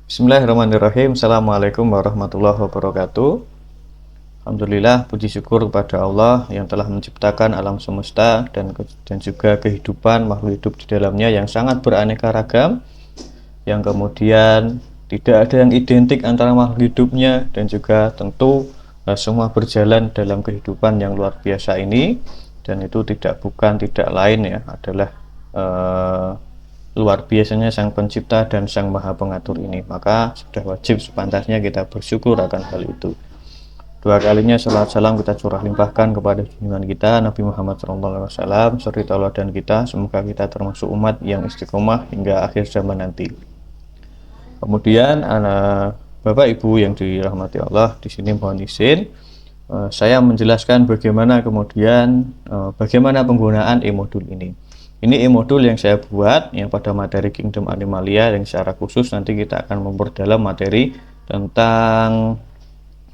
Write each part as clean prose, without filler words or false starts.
Bismillahirrahmanirrahim. Assalamualaikum warahmatullahi wabarakatuh. Alhamdulillah, puji syukur kepada Allah yang telah menciptakan alam semesta dan juga kehidupan makhluk hidup di dalamnya yang sangat beraneka ragam, yang kemudian tidak ada yang identik antara makhluk hidupnya, dan juga tentu semua berjalan dalam kehidupan yang luar biasa ini, dan itu tidak lain ya adalah luar biasanya Sang Pencipta dan Sang Maha Pengatur ini. Maka sudah wajib sepantasnya kita bersyukur akan hal itu. Dua kalinya salat salam kita curah limpahkan kepada junjungan kita Nabi Muhammad SAW, serta dan kita, semoga kita termasuk umat yang istiqomah hingga akhir zaman nanti. Kemudian Bapak Ibu yang dirahmati Allah, di sini mohon izin saya menjelaskan bagaimana bagaimana penggunaan e-modul ini. Ini e-modul yang saya buat yang pada materi Kingdom Animalia, yang secara khusus nanti kita akan memperdalam materi tentang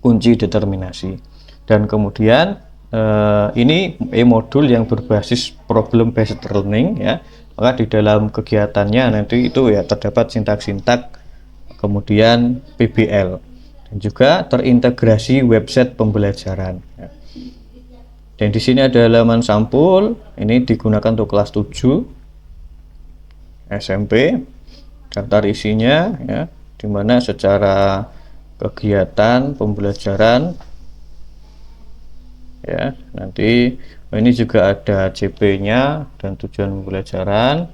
kunci determinasi. Dan kemudian ini e-modul yang berbasis problem based learning ya. Maka di dalam kegiatannya nanti itu ya terdapat sintak-sintak, kemudian PBL, dan juga terintegrasi website pembelajaran ya. Dan di sini ada halaman sampul, ini digunakan untuk kelas 7 SMP. Daftar isinya ya, dimana secara kegiatan pembelajaran ya, nanti ini juga ada CP-nya dan tujuan pembelajaran,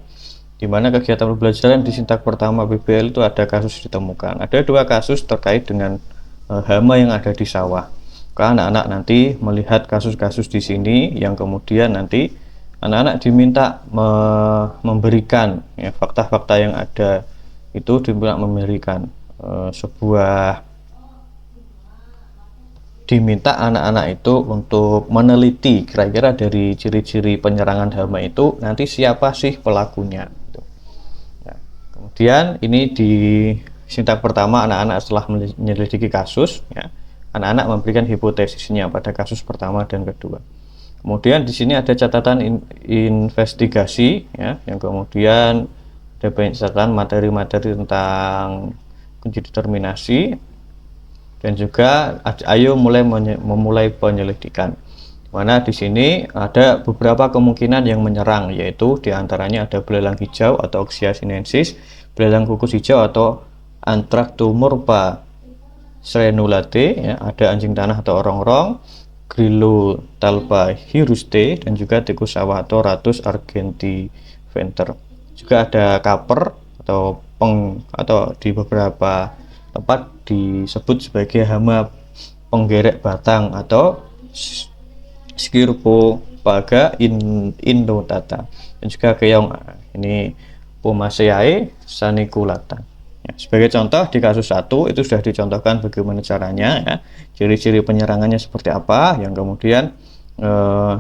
dimana kegiatan pembelajaran di sintak pertama PBL itu ada kasus ditemukan. Ada dua kasus terkait dengan hama yang ada di sawah. Karena anak-anak nanti melihat kasus-kasus di sini, yang kemudian nanti anak-anak diminta memberikan ya, fakta-fakta yang ada itu, memberikan diminta anak-anak itu untuk meneliti kira-kira dari ciri-ciri penyerangan hama itu nanti siapa sih pelakunya. Nah, kemudian ini di sintak pertama, anak-anak setelah menyelidiki kasus ya, anak-anak memberikan hipotesisnya pada kasus pertama dan kedua. Kemudian di sini ada catatan investigasi ya, yang kemudian ada banyak catatan materi-materi tentang kunci determinasi, dan juga ayo memulai penyelidikan. Mana di sini ada beberapa kemungkinan yang menyerang, yaitu diantaranya ada belalang hijau atau Oxia sinensis, belalang kukus hijau atau Anthractomorpha Serenulate ya, ada anjing tanah atau orongrong, Grillo talpa hiruste, dan juga tikus sawah atau Ratus argentiventer. Juga ada kaper atau di beberapa tempat disebut sebagai hama penggerek batang atau Scirpopaga indotata, dan juga keong ini Pomaceae saniculata. Ya, sebagai contoh di kasus 1 itu sudah dicontohkan bagaimana caranya ya, ciri-ciri penyerangannya seperti apa, yang kemudian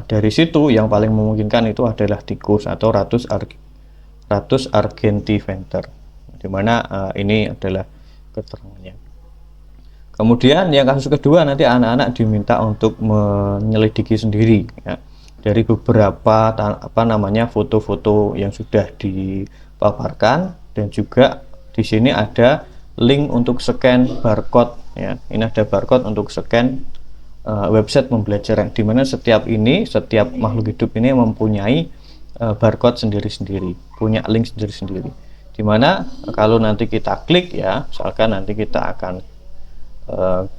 dari situ yang paling memungkinkan itu adalah tikus atau Ratus argentiventer, dimana ini adalah keterangannya. Kemudian yang kasus kedua nanti anak-anak diminta untuk menyelidiki sendiri ya, dari beberapa foto-foto yang sudah dipaparkan, dan juga di sini ada link untuk scan barcode ya. Ini ada barcode untuk scan website pembelajaran, di mana setiap makhluk hidup ini mempunyai barcode sendiri-sendiri, punya link sendiri-sendiri, dimana kalau nanti kita klik ya, misalkan nanti kita akan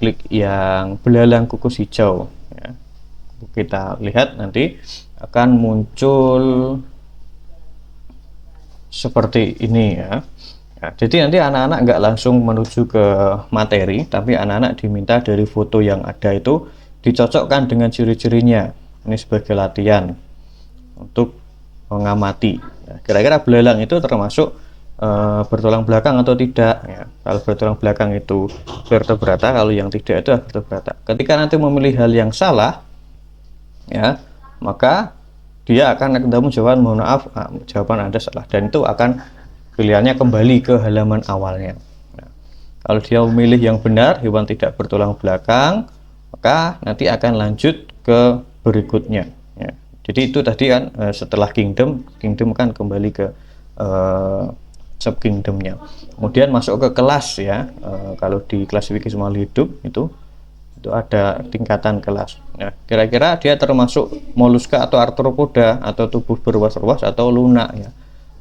klik yang belalang kukus hijau ya, kita lihat nanti akan muncul seperti ini ya. Nah, jadi nanti anak-anak nggak langsung menuju ke materi, tapi anak-anak diminta dari foto yang ada itu dicocokkan dengan ciri-cirinya. Ini sebagai latihan untuk mengamati. Nah, kira-kira belalang itu termasuk bertulang belakang atau tidak? Ya, kalau bertulang belakang itu vertebrata, kalau yang tidak itu vertebrata. Ketika nanti memilih hal yang salah, ya, maka dia akan ketemu jawaban mohon maaf, jawaban Anda salah, dan itu akan pilihannya kembali ke halaman awalnya. Nah, kalau dia memilih yang benar, hewan tidak bertulang belakang, maka nanti akan lanjut ke berikutnya ya. Jadi itu tadi kan setelah kingdom kan kembali ke subkingdomnya. Kemudian masuk ke kelas ya. Kalau di klasifikasi makhluk hidup itu ada tingkatan kelas. Nah, kira-kira dia termasuk moluska atau arthropoda atau tubuh berwas-was atau lunak ya.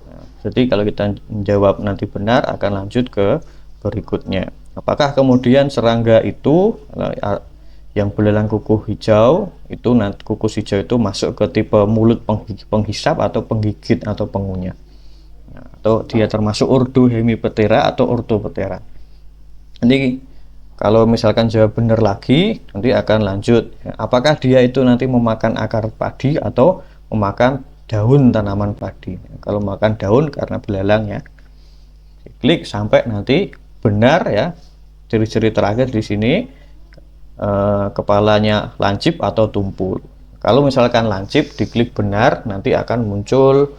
Nah, jadi kalau kita menjawab nanti benar, akan lanjut ke berikutnya. Apakah kemudian serangga itu yang belalang kuku hijau itu, nanti kukus hijau itu masuk ke tipe mulut penghisap atau penggigit atau pengunyah? Nah, atau dia termasuk ordo Hemiptera atau Orthoptera? Nanti kalau misalkan jawab benar lagi, nanti akan lanjut. Apakah dia itu nanti memakan akar padi atau memakan daun tanaman padi? Kalau makan daun karena belalang ya. Klik sampai nanti benar ya. Ciri-ciri terakhir di sini kepalanya lancip atau tumpul. Kalau misalkan lancip, diklik benar, nanti akan muncul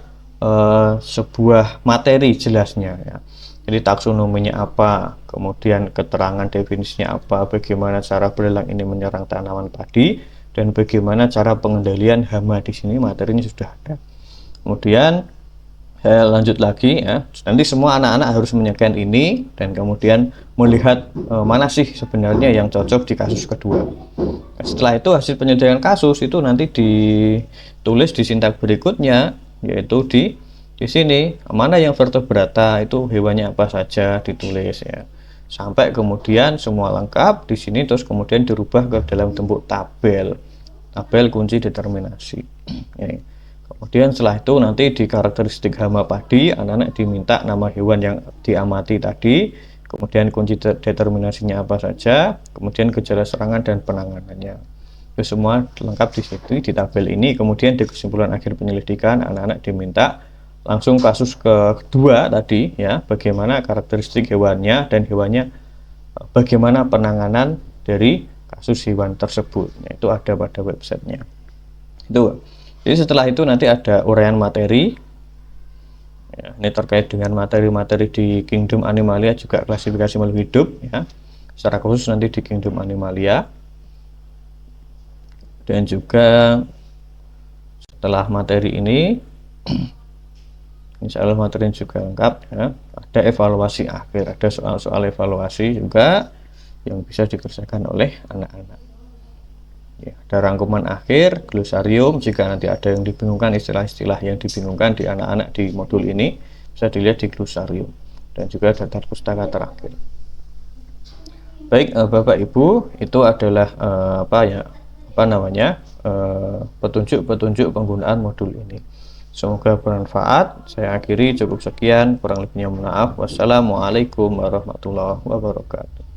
sebuah materi jelasnya ya. Jadi taksonominya apa, kemudian keterangan definisinya apa, bagaimana cara belalang ini menyerang tanaman padi, dan bagaimana cara pengendalian hama. Di sini materinya sudah ada. Kemudian saya lanjut lagi ya. Nanti semua anak-anak harus menyekan ini dan kemudian melihat mana sih sebenarnya yang cocok di kasus kedua. Setelah itu hasil penyelesaian kasus itu nanti ditulis di sintak berikutnya, yaitu di sini mana yang vertebrata, itu hewannya apa saja ditulis ya. Sampai kemudian semua lengkap di sini, terus kemudian dirubah ke dalam bentuk tabel kunci determinasi. Ya. Kemudian setelah itu nanti di karakteristik hama padi, anak-anak diminta nama hewan yang diamati tadi, kemudian kunci determinasinya apa saja, kemudian gejala serangan dan penanganannya. Itu semua lengkap di situ di tabel ini. Kemudian di kesimpulan akhir penyelidikan, anak-anak diminta langsung kasus kedua tadi ya, bagaimana karakteristik hewannya dan hewannya bagaimana penanganan dari kasus hewan tersebut. Nah, itu ada pada websitenya. Itu. Jadi setelah itu nanti ada uraian materi ya, ini terkait dengan materi-materi di Kingdom Animalia, juga klasifikasi makhluk hidup ya, secara khusus nanti di Kingdom Animalia. Dan juga setelah materi ini insya Allah materi juga lengkap ya. Ada evaluasi akhir, ada soal-soal evaluasi juga yang bisa dikerjakan oleh anak-anak. Ya, ada rangkuman akhir, glosarium, jika nanti ada yang dibingungkan, istilah-istilah yang dibingungkan di anak-anak di modul ini bisa dilihat di glosarium, dan juga daftar pustaka terakhir. Baik Bapak Ibu, itu adalah petunjuk-petunjuk penggunaan modul ini. Semoga bermanfaat. Saya akhiri, cukup sekian, kurang lebihnya maaf. Wassalamualaikum warahmatullahi wabarakatuh.